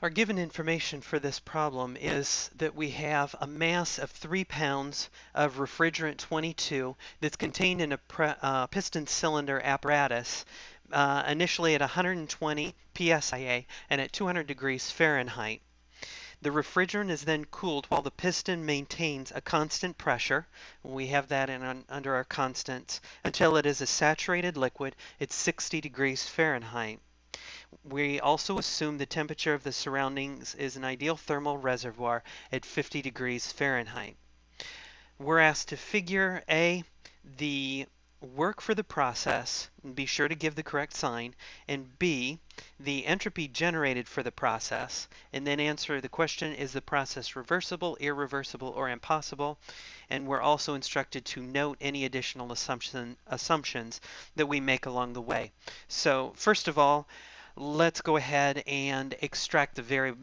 Our given information for this problem is that we have a mass of 3 pounds of refrigerant 22 that's contained in a piston cylinder apparatus, initially at 120 psia and at 200 degrees Fahrenheit. The refrigerant is then cooled while the piston maintains a constant pressure. We have that under our constants until it is a saturated liquid at 60 degrees Fahrenheit. We also assume the temperature of the surroundings is an ideal thermal reservoir at 50 degrees Fahrenheit. We're asked to figure A, the work for the process, and be sure to give the correct sign, and B, the entropy generated for the process, and then answer the question, is the process reversible, irreversible, or impossible? And we're also instructed to note any additional assumptions that we make along the way. So first of all, let's go ahead and extract the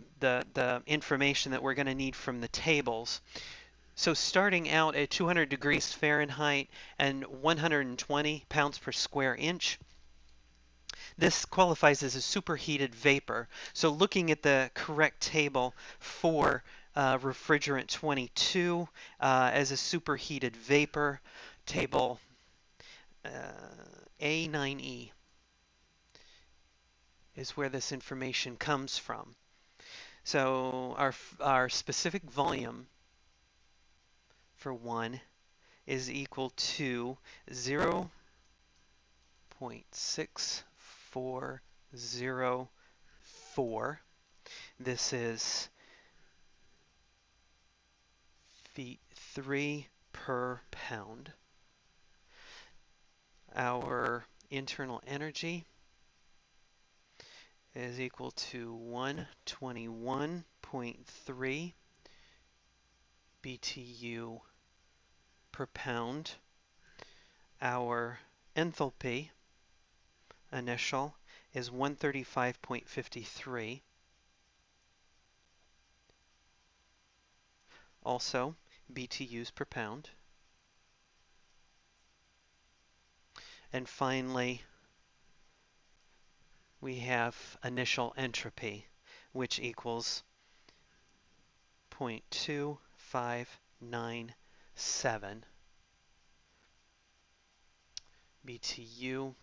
information that we're going to need from the tables. So starting out at 200 degrees Fahrenheit and 120 pounds per square inch, this qualifies as a superheated vapor. So looking at the correct table for refrigerant 22 as a superheated vapor, table A9E is where this information comes from. So our specific volume for 1 is equal to 0.6404. This is feet 3 per pound. Our internal energy is equal to 121.3 BTU per pound. Our enthalpy initial is 135.53. Also BTUs per pound. And finally, we have initial entropy, which equals 0.2597 BTU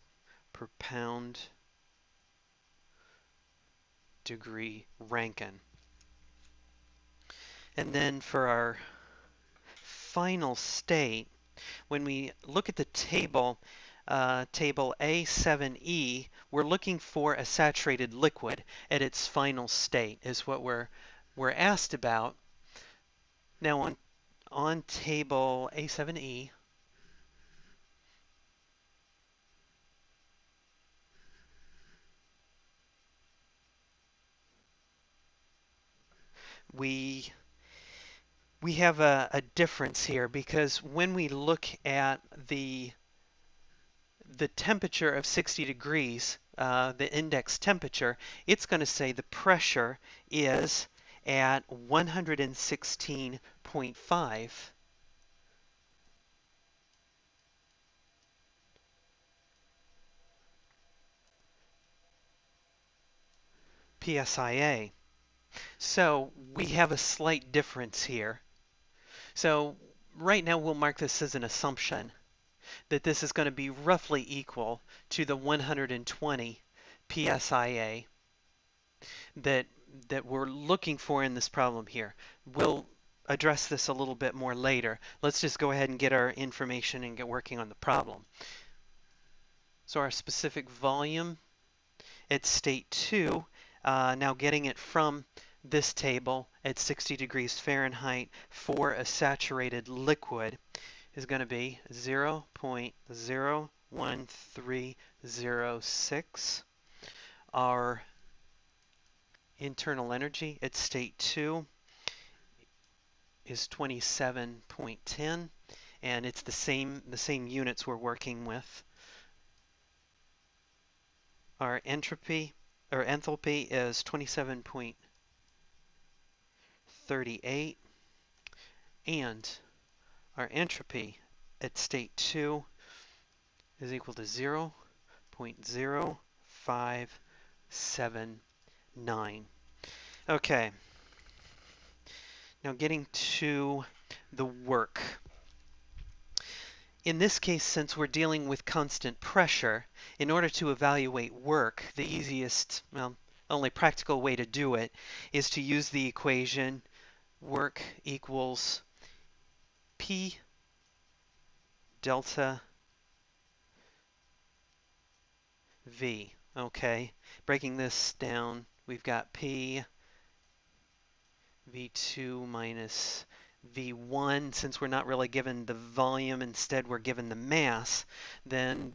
per pound degree Rankine. And then for our final state, when we look at the table, table A7E, we're looking for a saturated liquid at its final state is what we're asked about. Now on table A7E, we have a difference here, because when we look at the temperature of 60 degrees, the index temperature, it's going to say the pressure is at 116.5 psia. So we have a slight difference here. So right now we'll mark this as an assumption that this is going to be roughly equal to the 120 psia that we're looking for in this problem here. We'll address this a little bit more later. Let's just go ahead and get our information and get working on the problem. So our specific volume at state 2, now getting it from this table at 60 degrees Fahrenheit for a saturated liquid, is going to be 0.01306. Our internal energy at state 2 is 27.10, and it's the same units we're working with. Our entropy or enthalpy is 27.38, and our entropy at state 2 is equal to 0.0579. Okay, now getting to the work. In this case, since we're dealing with constant pressure, in order to evaluate work, the easiest, well, only practical way to do it is to use the equation work equals P delta V. Okay, breaking this down, we've got P V2 minus V1. Since we're not really given the volume, instead we're given the mass, then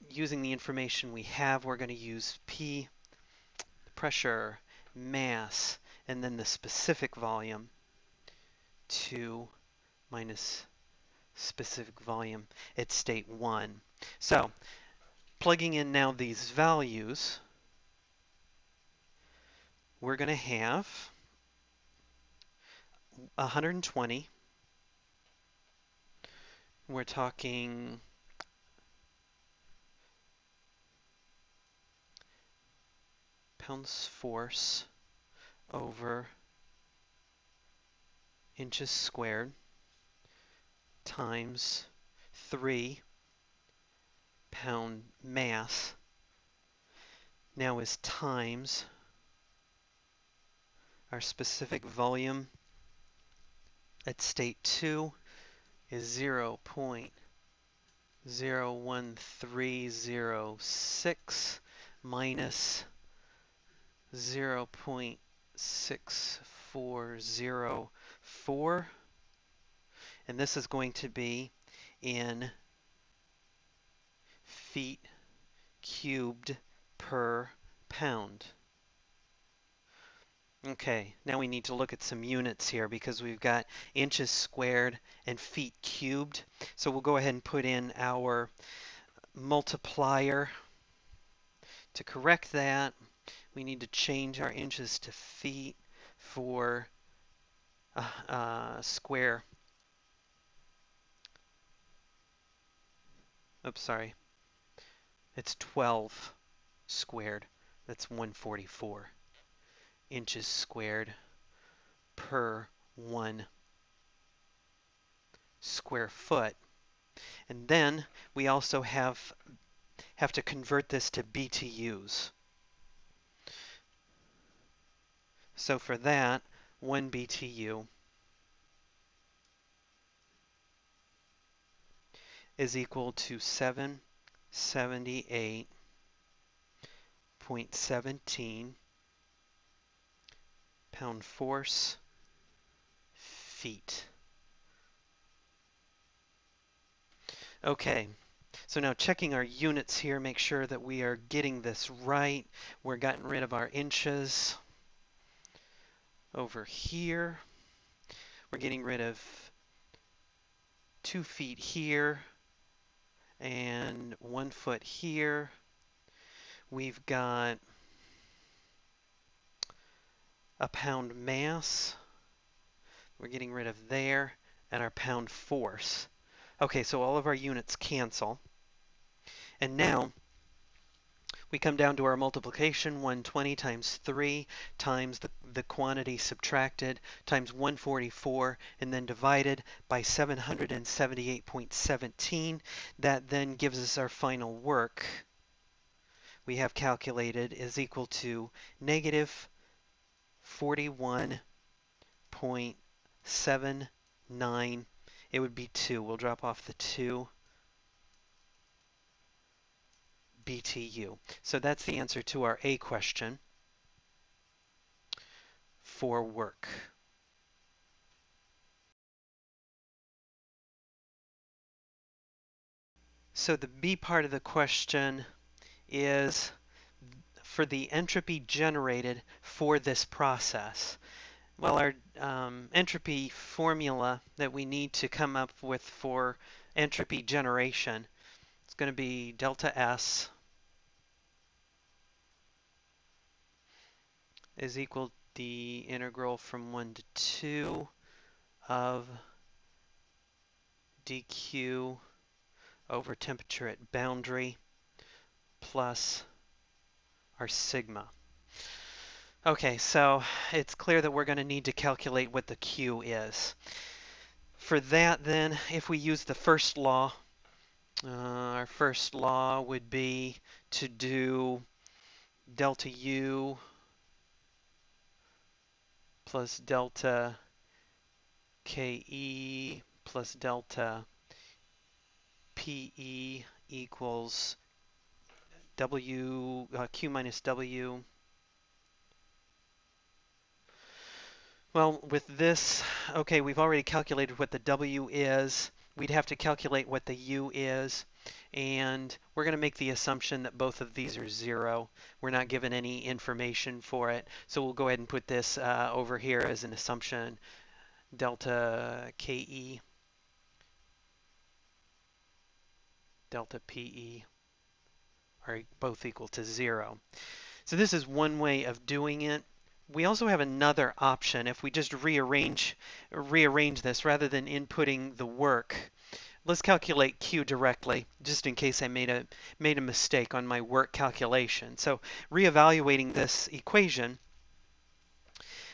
using the information we have, we're going to use P, pressure, mass, and then the specific volume, 2 minus specific volume at state 1. So, plugging in now these values, we're going to have 120. We're talking pounds force over inches squared times 3 pound mass. Now is times our specific volume at state 2 is 0.01306 minus 0.6404, and this is going to be in feet cubed per pound. Okay, now we need to look at some units here because we've got inches squared and feet cubed. So we'll go ahead and put in our multiplier. To correct that, we need to change our inches to feet for square. Oops, sorry. It's 12 squared. That's 144 inches squared per 1 square foot. And then we also have to convert this to BTUs. So for that, 1 BTU is equal to 778.17 pound force feet. Okay, so now checking our units here, make sure that we are getting this right. We're getting rid of our inches over here. We're getting rid of 2 feet here and 1 foot here. We've got a pound mass. We're getting rid of there, and our pound force. Okay, so all of our units cancel. And now we come down to our multiplication, 120 times 3 times the quantity subtracted times 144 and then divided by 778.17. That then gives us our final work we have calculated is equal to negative 41.79. It would be 2. We'll drop off the 2. BTU. So that's the answer to our A question for work. So the B part of the question is for the entropy generated for this process. Well, our entropy formula that we need to come up with for entropy generation is going to be delta S is equal to the integral from 1 to 2 of dq over temperature at boundary plus our sigma. Okay, so it's clear that we're going to need to calculate what the Q is. For that, then, if we use the first law, our first law would be to do delta U plus delta KE plus delta PE equals Q minus W. Well, with this, okay, we've already calculated what the W is. We'd have to calculate what the U is. And we're going to make the assumption that both of these are 0. We're not given any information for it. So we'll go ahead and put this over here as an assumption. Delta KE, delta PE are both equal to 0. So this is one way of doing it. We also have another option. If we just rearrange this rather than inputting the work, let's calculate Q directly, just in case I made a mistake on my work calculation. So reevaluating this equation,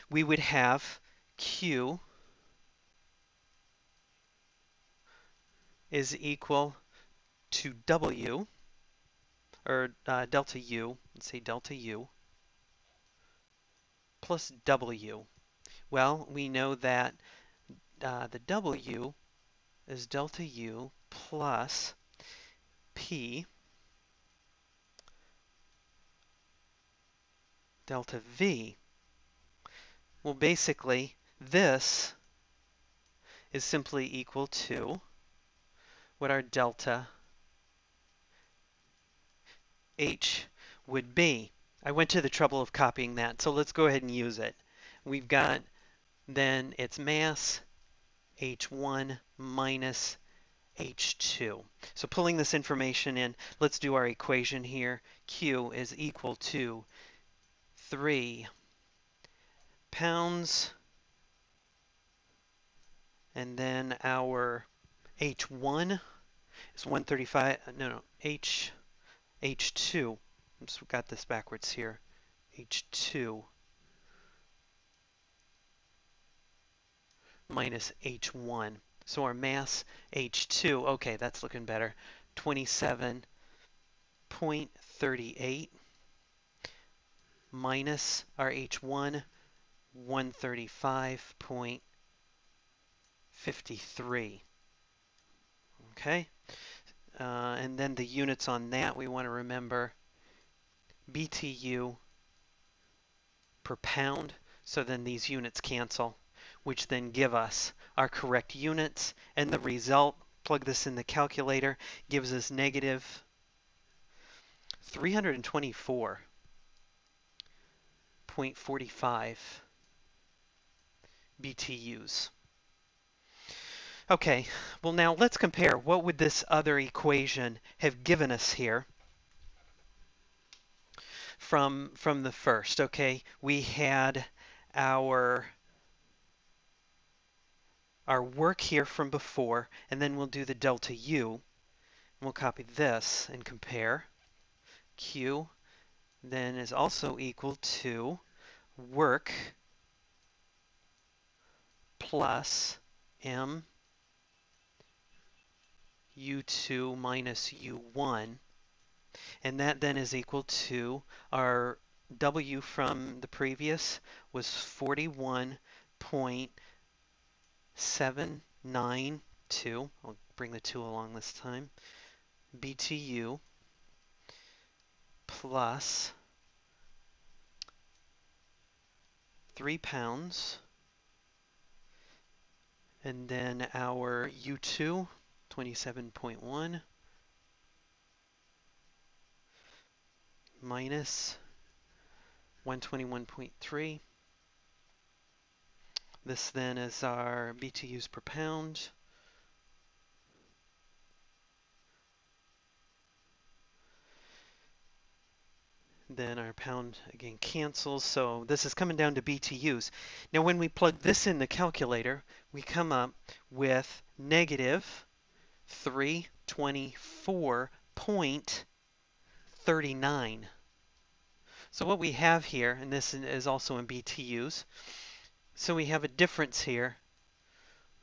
we would have Q is equal to W, or delta U, let's say delta U, plus W. Well, we know that the W is delta U plus P delta V. Well, basically, this is simply equal to what our delta H would be. I went to the trouble of copying that, so let's go ahead and use it. We've got then its mass, H1 minus H2. So pulling this information in, let's do our equation here. Q is equal to 3 pounds, and then our H1 is 135, H2, oops, we got this backwards here, H2 minus H1. So our mass H2, okay, that's looking better, 27.38 minus our H1, 135.53. Okay, and then the units on that we want to remember BTU per pound. So then these units cancel, which then give us our correct units, and the result, plug this in the calculator, gives us negative 324.45 BTUs. Okay, well now let's compare. What would this other equation have given us here from the first? Okay, we had our work here from before, and then we'll do the delta U. We'll copy this and compare. Q then is also equal to work plus M U2 minus U1, and that then is equal to our W from the previous was 41.792. I'll bring the 2 along this time. BTU plus 3 pounds, and then our U2, 27.1 minus 121.3. This then is our BTUs per pound. Then our pound again cancels, so this is coming down to BTUs. Now when we plug this in the calculator, we come up with negative 324.39. So what we have here, and this is also in BTUs, so we have a difference here.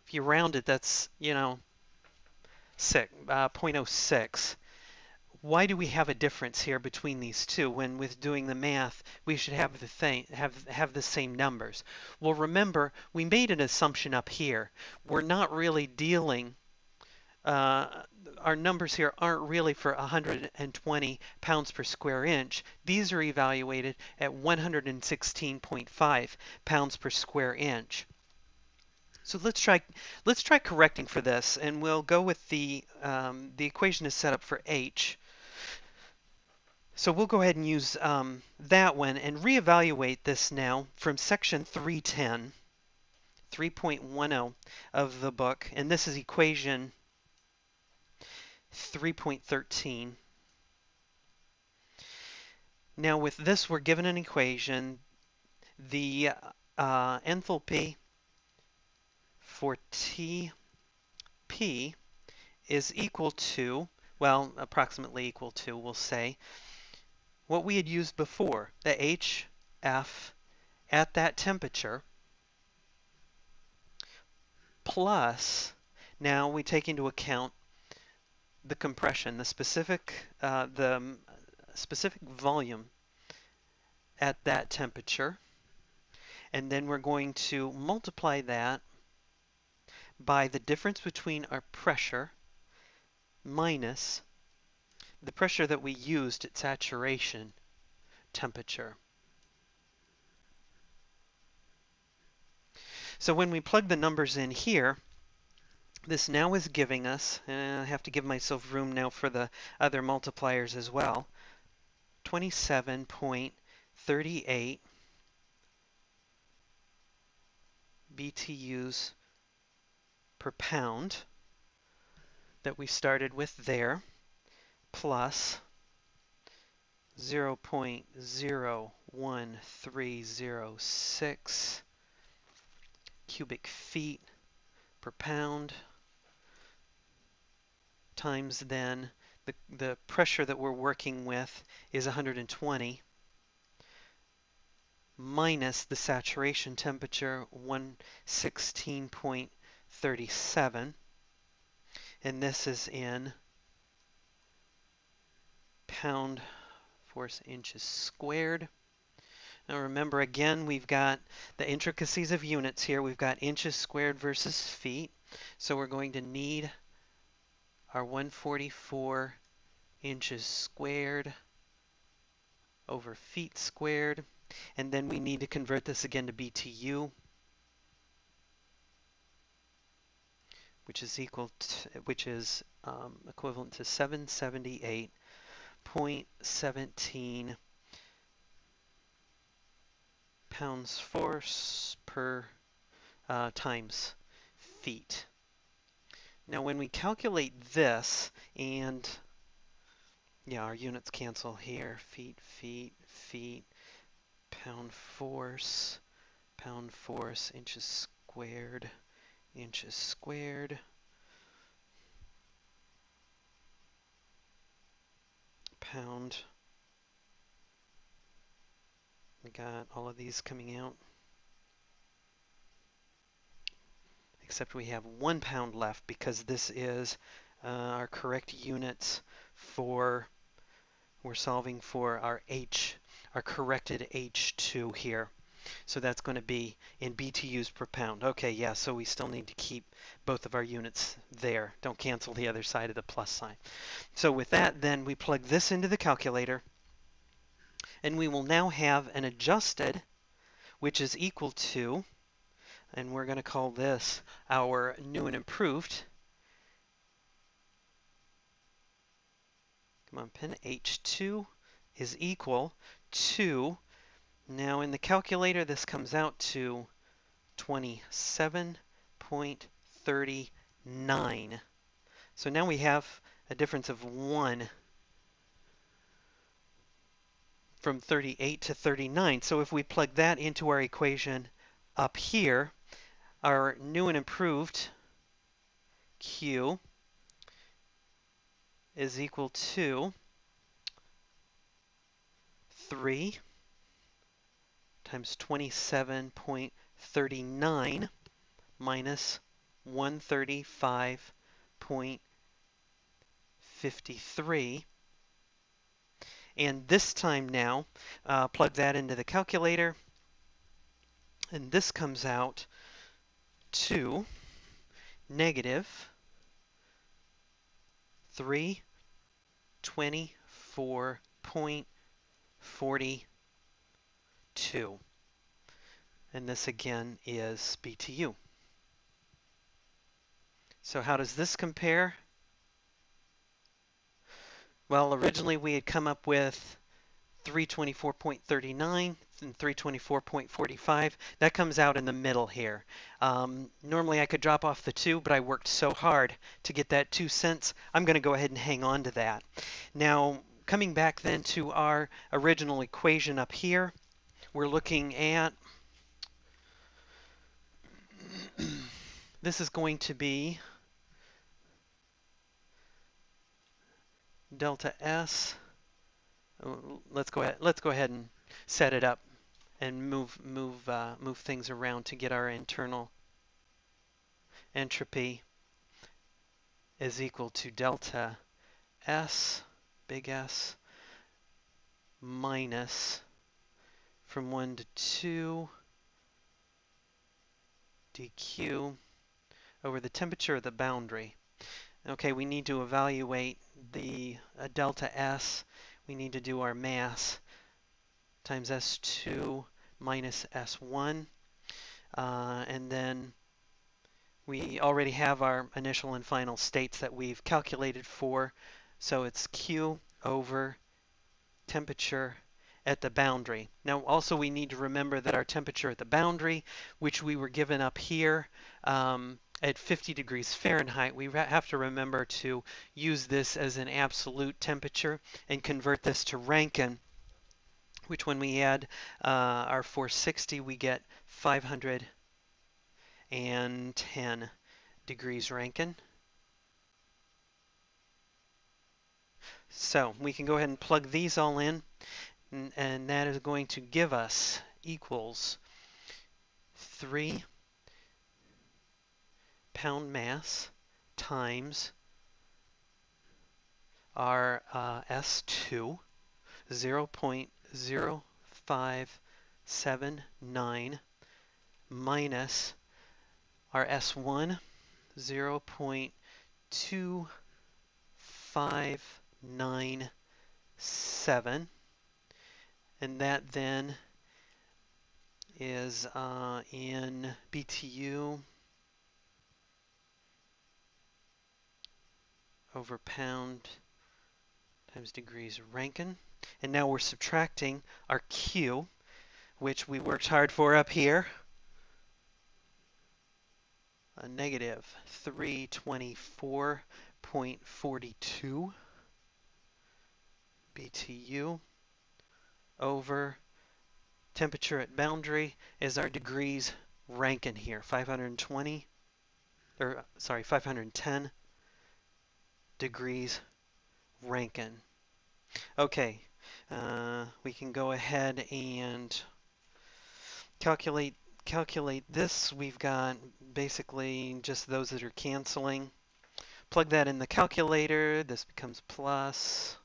If you round it, that's, 0.06. Why do we have a difference here between these two when with doing the math we should have the same numbers? Well, remember, we made an assumption up here. We're not really dealing our numbers here aren't really for 120 pounds per square inch. These are evaluated at 116.5 pounds per square inch. So let's try correcting for this, and we'll go with the equation is set up for H. So we'll go ahead and use that one and reevaluate this now from section 310, 3.10 of the book, and this is equation 3.13. Now with this, we're given an equation. The enthalpy for TP is equal to, well, approximately equal to, we'll say, what we had used before, the HF at that temperature, plus, now we take into account the compression, the specific volume at that temperature, and then we're going to multiply that by the difference between our pressure minus the pressure that we used at saturation temperature. So when we plug the numbers in here, this now is giving us, and I have to give myself room now for the other multipliers as well, 27.38 BTUs per pound that we started with there, plus 0.01306 cubic feet per pound, times then the pressure that we're working with is 120, minus the saturation temperature, 116.37, and this is in pound force inches squared. Now remember, again, we've got the intricacies of units here. We've got inches squared versus feet. So we're going to need our 144 inches squared over feet squared. And then we need to convert this again to BTU, which is equivalent to 778.17 pounds force per times feet. Now when we calculate this, and yeah, our units cancel here, feet, feet, feet, pound force, inches squared, pound. We got all of these coming out, except we have 1 pound left because this is our correct units for, we're solving for our corrected H2 here. So that's going to be in BTUs per pound. Okay, yeah, so we still need to keep both of our units there. Don't cancel the other side of the plus sign. So with that, then we plug this into the calculator, and we will now have an adjusted, which is equal to, and we're going to call this our new and improved, come on, pen, H2 is equal to, now in the calculator this comes out to 27.39. So now we have a difference of 1 from 38 to 39. So if we plug that into our equation up here, our new and improved Q is equal to 3 times 27.39 minus 135.53. And this time now, plug that into the calculator, and this comes out to negative 324.42. And this again is BTU. So how does this compare? Well, originally we had come up with 324.39 and 324.45. That comes out in the middle here. Normally I could drop off the 2, but I worked so hard to get that 2 cents. I'm going to go ahead and hang on to that. Now, coming back then to our original equation up here, we're looking at this is going to be delta S. Let's go ahead and set it up and move things around to get our internal entropy is equal to delta S, big S, minus from 1 to 2 dq over the temperature of the boundary. Okay, we need to evaluate the delta S. We need to do our mass times S2 minus S1. And then we already have our initial and final states that we've calculated for. So it's Q over temperature at the boundary. Now also we need to remember that our temperature at the boundary, which we were given up here at 50 degrees Fahrenheit, we have to remember to use this as an absolute temperature and convert this to Rankine, which when we add our 460 we get 510 degrees Rankine. So we can go ahead and plug these all in, and that is going to give us equals 3 pound mass times our S2, 0.0579 minus our S1, 0.2597, and that then is in BTU over pound times degrees Rankine. And now we're subtracting our Q, which we worked hard for up here, a negative 324.42 BTU over temperature at boundary is our degrees Rankine here, 510 degrees Rankine. Okay, we can go ahead and calculate this. We've got basically just those that are canceling. Plug that in the calculator. This becomes plus,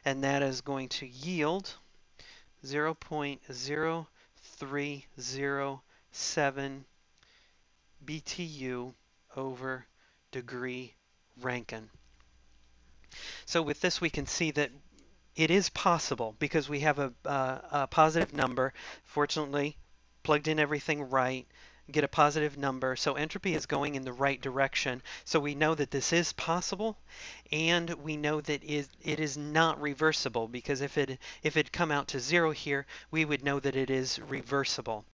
and that is going to yield 0.0307 BTU over degree Rankine. So with this we can see that it is possible because we have a positive number. Fortunately, plugged in everything right, get a positive number. So entropy is going in the right direction. So we know that this is possible, and we know that it is not reversible, because if it come out to 0 here, we would know that it is reversible.